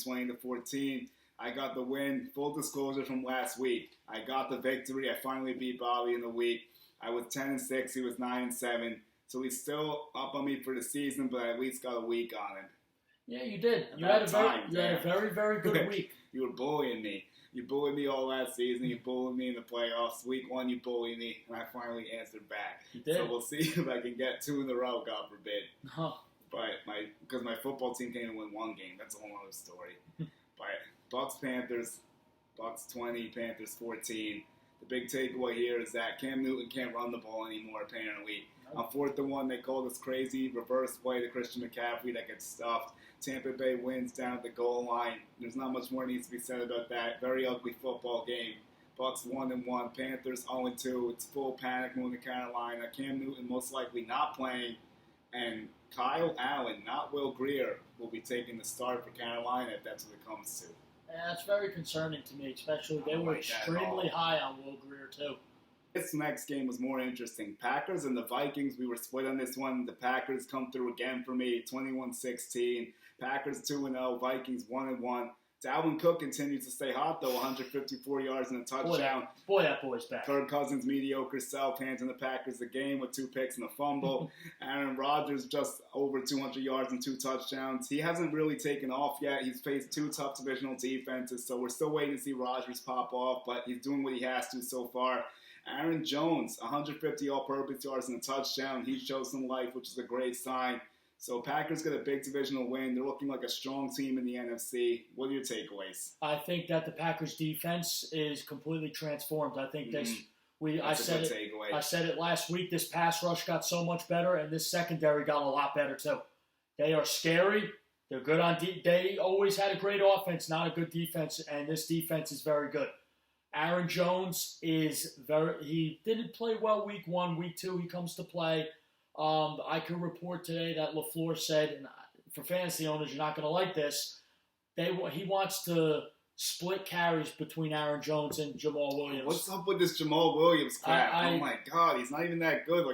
20-14. I got the win. Full disclosure from last week. I got the victory. I finally beat Bobby in the week. I was 10-6. He was 9-7. So he's still up on me for the season, but I at least got a week on him. Yeah, you did. You had a very, very good week. You were bullying me. You bullied me all last season. You bullied me in the playoffs. Week 1, you bullied me, and I finally answered back. You did. So we'll see if I can get 2 in a row, God forbid. Huh. But because my football team can't even win 1 game. That's a whole other story. But Bucks, Panthers, Bucks 20, Panthers 14. The big takeaway here is that Cam Newton can't run the ball anymore, apparently. On 4th and 1, they called this crazy reverse play to Christian McCaffrey that gets stuffed. Tampa Bay wins down at the goal line. There's not much more needs to be said about that. Very ugly football game. Bucks 1-1, Panthers 0-2. It's full panic moving to Carolina. Cam Newton most likely not playing, and Kyle Allen, not Will Grier, will be taking the start for Carolina if that's what it comes to. Yeah, that's very concerning to me, especially they were extremely high on Will Grier too. This next game was more interesting. Packers and the Vikings, we were split on this one. The Packers come through again for me, 21-16. Packers 2-0, Vikings 1-1. Dalvin Cook continues to stay hot, though, 154 yards and a touchdown. Boy, that boy's back. Kirk Cousins' mediocre self hands in the Packers the game with 2 picks and a fumble. Aaron Rodgers just over 200 yards and 2 touchdowns. He hasn't really taken off yet. He's faced 2 tough divisional defenses, so we're still waiting to see Rodgers pop off, but he's doing what he has to so far. Aaron Jones, 150 all-purpose yards and a touchdown. He shows some life, which is a great sign. So Packers get a big divisional win. They're looking like a strong team in the NFC. What are your takeaways? I think that the Packers defense is completely transformed. I think I said it last week. This pass rush got so much better, and this secondary got a lot better too. They are scary. They're good on they always had a great offense, not a good defense, and this defense is very good. Aaron Jones he didn't play well week 1. Week 2, he comes to play. I can report today that LaFleur said, and for fantasy owners, you're not going to like this, he wants to split carries between Aaron Jones and Jamal Williams. What's up with this Jamal Williams crap? Oh my God, he's not even that good.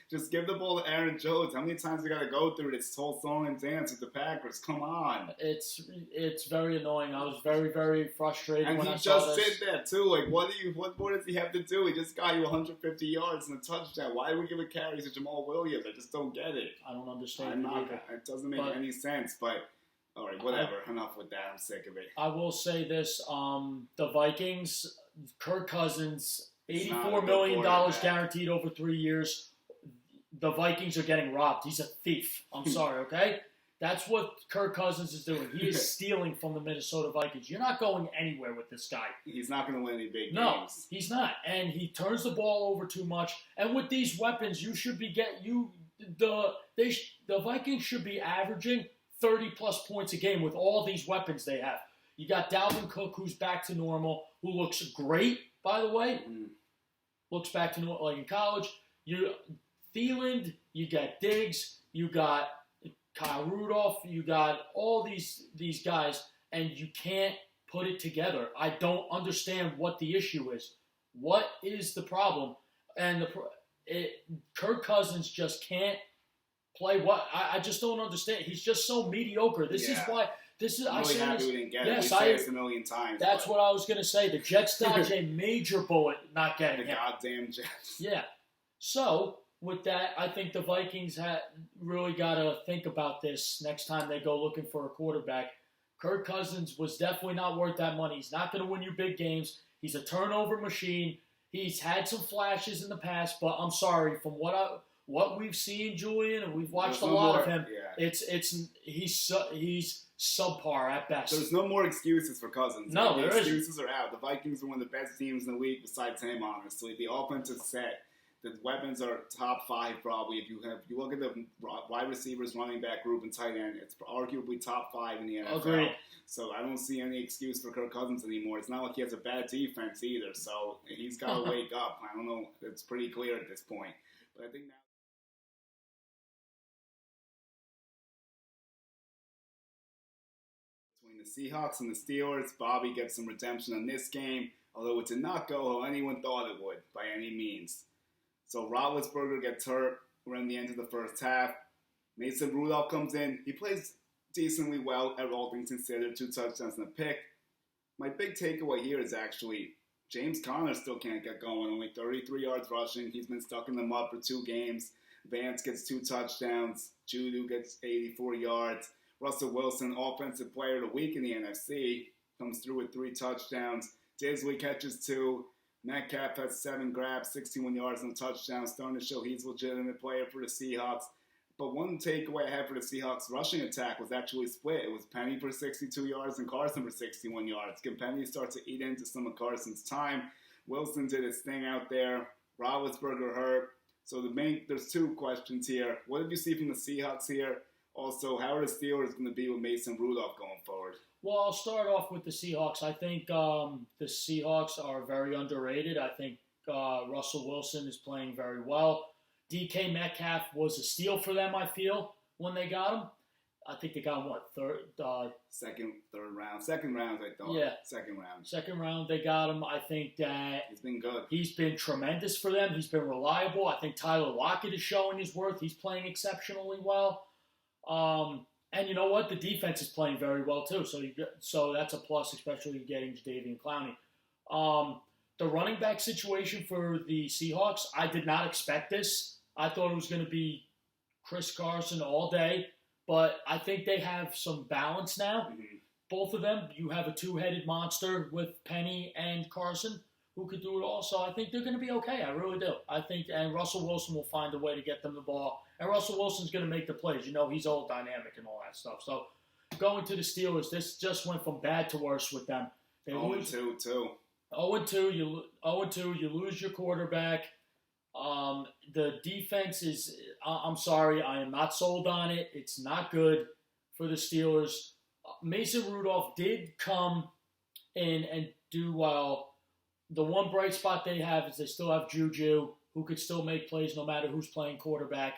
Just give the ball to Aaron Jones. How many times we got to go through this whole song and dance with the Packers? Come on. It's very annoying. I was very, very frustrated and when I saw this. And he just did that too. What more does he have to do? He just got you 150 yards and a touchdown. Why are we giving carries to Jamal Williams? I just don't get it. I don't understand it. It doesn't make any sense. But all right, whatever. Enough with that. I'm sick of it. I will say this: the Vikings, Kirk Cousins, $84 million guaranteed over 3 years. The Vikings are getting robbed. He's a thief. I'm sorry, okay? That's what Kirk Cousins is doing. He is stealing from the Minnesota Vikings. You're not going anywhere with this guy. He's not going to win any big games. No, he's not. And he turns the ball over too much. And with these weapons, you should be the Vikings should be averaging 30-plus points a game with all these weapons they have. You got Dalvin Cook, who's back to normal, who looks great, by the way. Looks back to normal, like in college. Thielen, you got Diggs, you got Kyle Rudolph, you got all these guys, and you can't put it together. I don't understand what the issue is. What is the problem? And Kirk Cousins just can't play what? I just don't understand. He's just so mediocre. This is why. I'm really happy we didn't get it. We said this a million times. That's what I was going to say. The Jets dodged a major bullet not getting him. The goddamn Jets. Yeah. So with that, I think the Vikings really got to think about this next time they go looking for a quarterback. Kirk Cousins was definitely not worth that money. He's not going to win you big games. He's a turnover machine. He's had some flashes in the past, but I'm sorry, from what we've seen, Julian, and we've watched a lot of him, he's subpar at best. There's no more excuses for Cousins. No, the excuses are out. The Vikings are one of the best teams in the league besides him, honestly. The offense is set. The weapons are top 5 probably. If you look at the wide receivers, running back group, and tight end, it's arguably top 5 in the NFL. Agreed. So I don't see any excuse for Kirk Cousins anymore. It's not like he has a bad defense either. So he's got to wake up. I don't know. It's pretty clear at this point. But I think now. Between the Seahawks and the Steelers, Bobby gets some redemption in this game, although it did not go how anyone thought it would by any means. So Roethlisberger gets hurt. We're in the end of the first half. Mason Rudolph comes in. He plays decently well, all things considered, 2 touchdowns and a pick. My big takeaway here is actually James Conner still can't get going. Only 33 yards rushing. He's been stuck in the mud for 2 games. Vance gets 2 touchdowns. Juju gets 84 yards. Russell Wilson, offensive player of the week in the NFC, comes through with 3 touchdowns. Disley catches 2. Metcalf has 7 grabs, 61 yards and a touchdown, starting to show he's a legitimate player for the Seahawks. But one takeaway I had for the Seahawks rushing attack was actually split. It was Penny for 62 yards and Carson for 61 yards. Penny starts to eat into some of Carson's time. Wilson did his thing out there. Roethlisberger hurt. So there's 2 questions here. What did you see from the Seahawks here? Also, how are the Steelers going to be with Mason Rudolph going forward? Well, I'll start off with the Seahawks. I think the Seahawks are very underrated. I think Russell Wilson is playing very well. DK Metcalf was a steal for them, I feel, when they got him. I think they got him, third round. Second round, I thought. Yeah. Second round, they got him. I think that he's been good. He's been tremendous for them. He's been reliable. I think Tyler Lockett is showing his worth. He's playing exceptionally well. And you know what? The defense is playing very well, too. So that's a plus, especially getting Jadeveon Clowney. The running back situation for the Seahawks, I did not expect this. I thought it was going to be Chris Carson all day. But I think they have some balance now. Mm-hmm. Both of them, you have a 2-headed monster with Penny and Carson who could do it all. So I think they're going to be okay. I really do. And Russell Wilson will find a way to get them the ball. And Russell Wilson's going to make the plays. You know, he's all dynamic and all that stuff. So going to the Steelers, this just went from bad to worse with them. 0-2, too. 0-2, you lose your quarterback. The defense is, I'm sorry, I am not sold on it. It's not good for the Steelers. Mason Rudolph did come in and do well. The one bright spot they have is they still have Juju, who could still make plays no matter who's playing quarterback.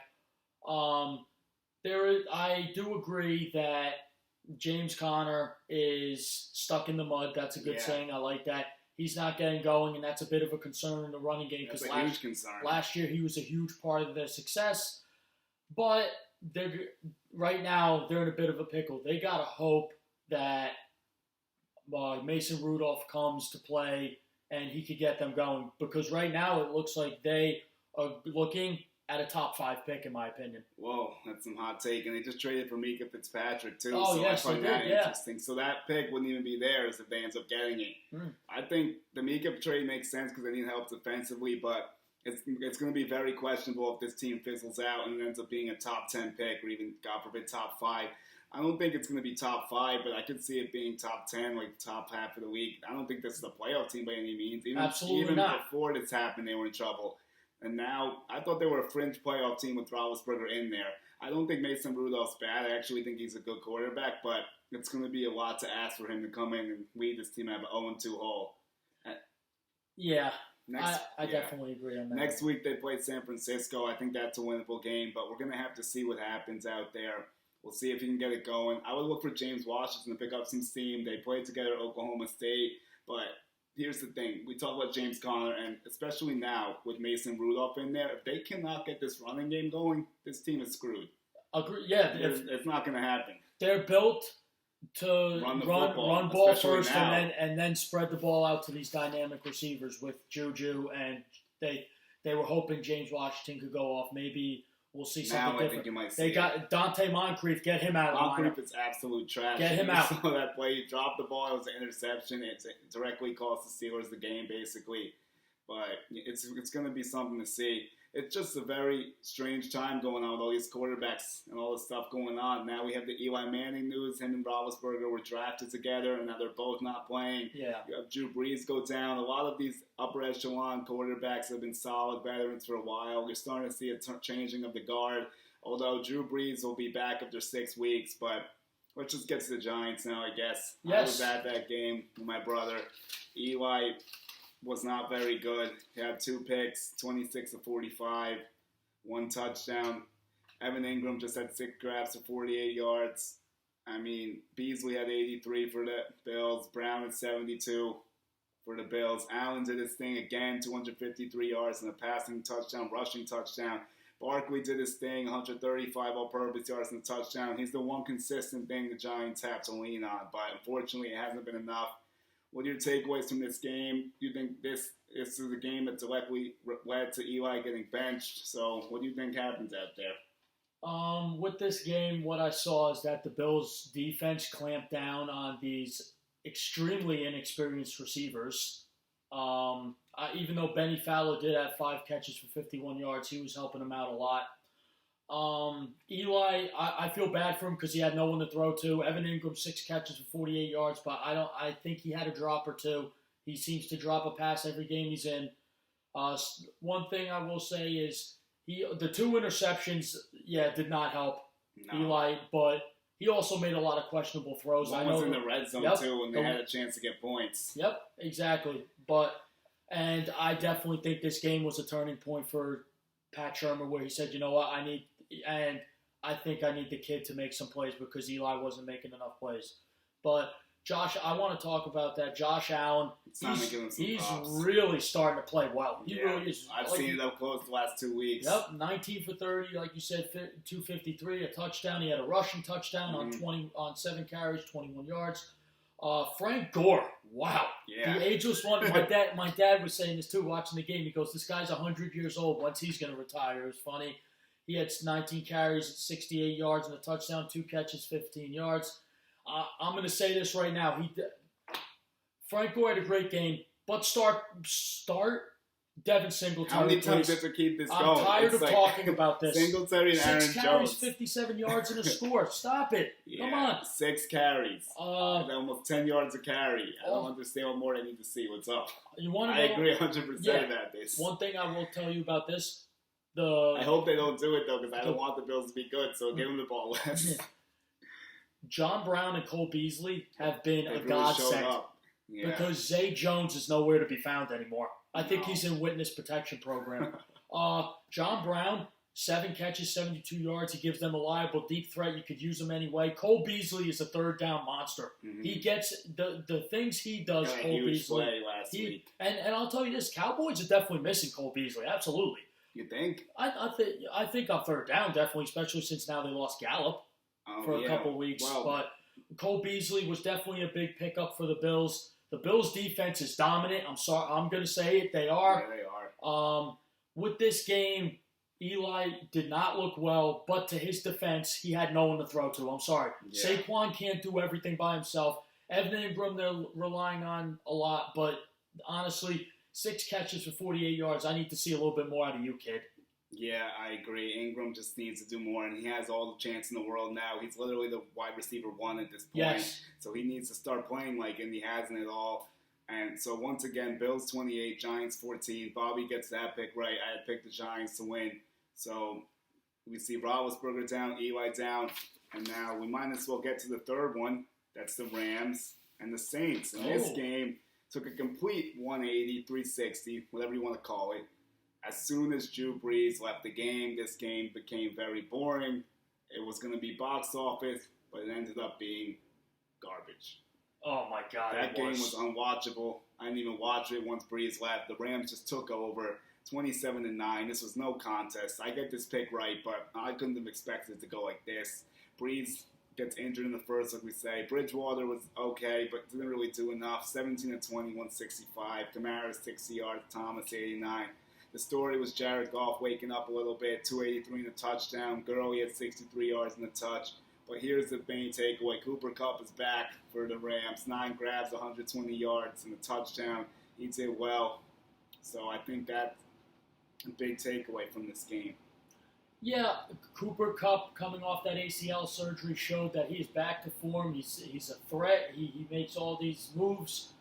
I do agree that James Conner is stuck in the mud. That's a good saying. I like that. He's not getting going, and that's a bit of a concern in the running game. That's a huge concern. Last year, he was a huge part of their success. But right now, they're in a bit of a pickle. They got to hope that Mason Rudolph comes to play and he could get them going. Because right now, it looks like they are looking at a top 5 pick, in my opinion. Whoa, that's some hot take. And they just traded for Minkah Fitzpatrick, too. Oh, so yes, I find they did, that interesting. So that pick wouldn't even be theirs if they end up getting it. I think the Minkah trade makes sense because they need help defensively, but it's going to be very questionable if this team fizzles out and ends up being a top 10 pick or even, God forbid, top 5. I don't think it's going to be top 5, but I could see it being top 10, like top half of the week. I don't think this is a playoff team by any means. Absolutely not. Before this happened, they were in trouble. And now, I thought they were a fringe playoff team with Roethlisberger in there. I don't think Mason Rudolph's bad. I actually think he's a good quarterback, but it's going to be a lot to ask for him to come in and lead this team out of an 0-2 hole. Yeah, I definitely agree on that. Next week, they play San Francisco. I think that's a winnable game, but we're going to have to see what happens out there. We'll see if he can get it going. I would look for James Washington to pick up some steam. They played together at Oklahoma State, but here's the thing. We talk about James Conner, and especially now with Mason Rudolph in there, if they cannot get this running game going, this team is screwed. Agree. Yeah. It's not going to happen. They're built to run ball first and then spread the ball out to these dynamic receivers with Juju, and they were hoping James Washington could go off. Maybe we'll see something different. I think you might see They got Dante Moncrief. Get him out of the lineup. Moncrief is absolute trash. Get him out. So that play, he dropped the ball. It was an interception. It directly cost the Steelers the game, basically. But it's going to be something to see. It's just a very strange time going on with all these quarterbacks and all this stuff going on. Now we have the Eli Manning news. Him and Roethlisberger were drafted together, and now they're both not playing. Yeah. You have Drew Brees go down. A lot of these upper echelon quarterbacks have been solid veterans for a while. You're starting to see a changing of the guard. Although Drew Brees will be back after 6 weeks, but let's just get to the Giants now, I guess. Yes. I was at that game with my brother. Eli was not very good. He had 2 picks, 26 of 45, 1 touchdown. Evan Ingram just had 6 grabs for 48 yards. I mean, Beasley had 83 for the Bills. Brown had 72 for the Bills. Allen did his thing again, 253 yards and a passing touchdown, rushing touchdown. Barkley did his thing, 135 all-purpose yards and a touchdown. He's the one consistent thing the Giants have to lean on, but unfortunately it hasn't been enough. What are your takeaways from this game? Do you think this is a game that directly led to Eli getting benched? So what do you think happens out there? With this game, what I saw is that the Bills' defense clamped down on these extremely inexperienced receivers. Even though Benny Fowler did have 5 catches for 51 yards, he was helping him out a lot. Eli, I feel bad for him because he had no one to throw to. Evan Ingram, 6 catches for 48 yards, but I think he had a drop or two. He seems to drop a pass every game he's in. One thing I will say is the 2 interceptions, did not help Eli, but he also made a lot of questionable throws. One was in the red zone too, when they had a chance to get points. Yep, exactly. And I definitely think this game was a turning point for Pat Shurmur, where he said, you know what, I think I need the kid to make some plays because Eli wasn't making enough plays. But Josh, I want to talk about that. Josh Allen, he's really starting to play well. He really is. I've seen it up close the last 2 weeks. Yep, 19 for 30, like you said, 253, a touchdown. He had a rushing touchdown on 7 carries, 21 yards. Frank Gore, wow. Yeah. The ageless one. My dad was saying this too, watching the game. He goes, this guy's 100 years old. When's he's going to retire? It was funny. He had 19 carries, 68 yards, and a touchdown, 2 catches, 15 yards. I'm going to say this right now. Frank Gore had a great game, but start Devin Singletary. How many times does it keep this going? I'm tired of talking about this. Singletary and Aaron Jones. 6 carries, 57 yards, and a score. Stop it. Come on. 6 carries. Almost 10 yards a carry. I don't understand what more I need to see. What's up? I agree 100% about this. One thing I will tell you about this. I hope they don't do it, though, because I don't want the Bills to be good, so give them the ball less. John Brown and Cole Beasley have been a godsend because Zay Jones is nowhere to be found anymore. I think he's in witness protection program. John Brown, 7 catches, 72 yards. He gives them a reliable deep threat. You could use him anyway. Cole Beasley is a third down monster. Mm-hmm. He gets the things he does. Cole Beasley play last week. And I'll tell you this: Cowboys are definitely missing Cole Beasley. Absolutely. You think? I think on third down, definitely, especially since now they lost Gallup for a couple weeks. Well, but Cole Beasley was definitely a big pickup for the Bills. The Bills' defense is dominant. I'm going to say it. They are. Yeah, they are. With this game, Eli did not look well, but to his defense, he had no one to throw to. I'm sorry. Yeah. Saquon can't do everything by himself. Evan Ingram, they're relying on a lot, but honestly, 6 catches for 48 yards. I need to see a little bit more out of you, kid. Yeah, I agree. Ingram just needs to do more, and he has all the chance in the world now. He's literally the wide receiver 1 at this point. Yes. So he needs to start playing like, and he hasn't at all. And so once again, Bills 28, Giants 14. Bobby gets that pick right. I had picked the Giants to win. So we see Roethlisberger down, Eli down, and now we might as well get to the third one. That's the Rams and the Saints. And this game took a complete 180, 360, whatever you want to call it. As soon as Drew Brees left the game, this game became very boring. It was going to be box office, but it ended up being garbage. Oh, my God. That game was unwatchable. I didn't even watch it once Brees left. The Rams just took over 27-9. This was no contest. I get this pick right, but I couldn't have expected it to go like this. Brees gets injured in the first, like we say. Bridgewater was okay, but didn't really do enough. 17-20, 165. Kamara, 60 yards. Thomas, 89. The story was Jared Goff waking up a little bit, 283 and a touchdown. Gurley had 63 yards and a touch. But here's the main takeaway. Cooper Kupp is back for the Rams. 9 grabs, 120 yards and a touchdown. He did well. So I think that's a big takeaway from this game. Yeah, Cooper Kupp coming off that ACL surgery showed that he's back to form. He's a threat. He makes all these moves.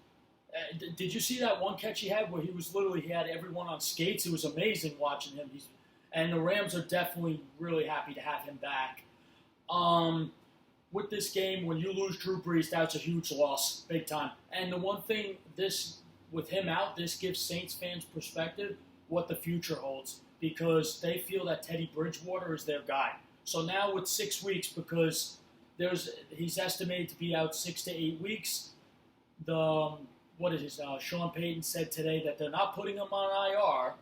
Did you see that one catch he had where he had everyone on skates? It was amazing watching him. And the Rams are definitely really happy to have him back. With this game, when you lose Drew Brees, that's a huge loss, big time. And the one thing, with him out, this gives Saints fans perspective what the future holds, because they feel that Teddy Bridgewater is their guy. So now with 6 weeks, because he's estimated to be out 6 to 8 weeks, Sean Payton said today that they're not putting him on IR.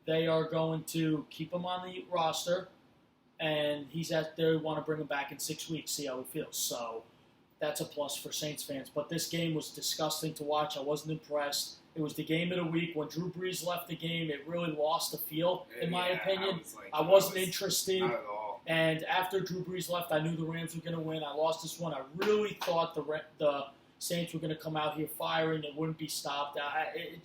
they are going to keep him on the roster, and they want to bring him back in 6 weeks, see how he feels. So that's a plus for Saints fans. But this game was disgusting to watch. I wasn't impressed. It was the game of the week. When Drew Brees left the game, it really lost the feel, in my opinion. I wasn't interested. Not at all. And after Drew Brees left, I knew the Rams were going to win. I lost this one. I really thought the Saints were going to come out here firing. It wouldn't be stopped. It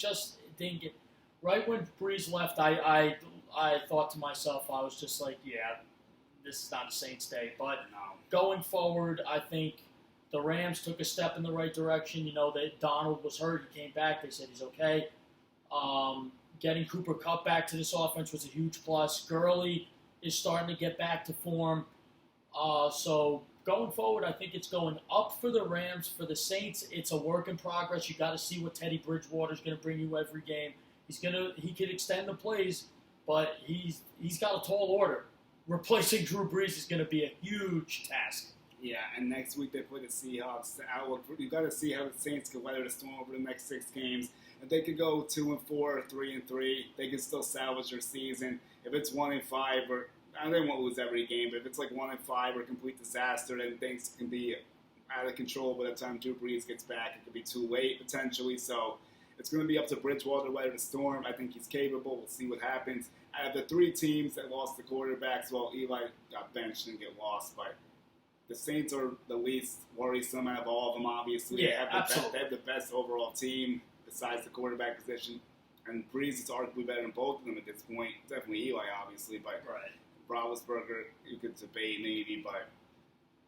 didn't get. Right when Brees left, I thought to myself, I was just like, yeah, this is not a Saints day. But going forward, I think the Rams took a step in the right direction. That Donald was hurt. He came back. They said he's okay. Getting Cooper Kupp back to this offense was a huge plus. Gurley is starting to get back to form. So going forward, I think it's going up for the Rams. For the Saints, it's a work in progress. You got to see what Teddy Bridgewater is going to bring you every game. He could extend the plays, but he's got a tall order. Replacing Drew Brees is going to be a huge task. Yeah, and next week they play the Seahawks. You got to see how the Saints can weather the storm over the next 6 games. If they could go 2-4, 3-3, they can still salvage their season. If it's 1-5, or they won't lose every game, but if it's like 1-5 or complete disaster, then things can be out of control by the time Drew Brees gets back. It could be too late potentially. So it's going to be up to Bridgewater to weather the storm. I think he's capable. We'll see what happens. Out of the 3 teams that lost the quarterbacks, well, Eli got benched and get lost, but the Saints are the least worrisome out of all of them, obviously. Yeah, absolutely. They have the best overall team besides the quarterback position. And Brees is arguably better than both of them at this point. Definitely Eli, obviously, but Roethlisberger, you could debate maybe, but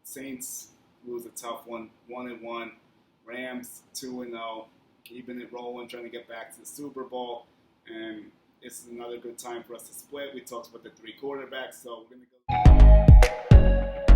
Saints lose a tough one, 1-1. Rams 2-0, keeping it rolling, trying to get back to the Super Bowl. And this is another good time for us to split. We talked about the 3 quarterbacks, so we're going to go.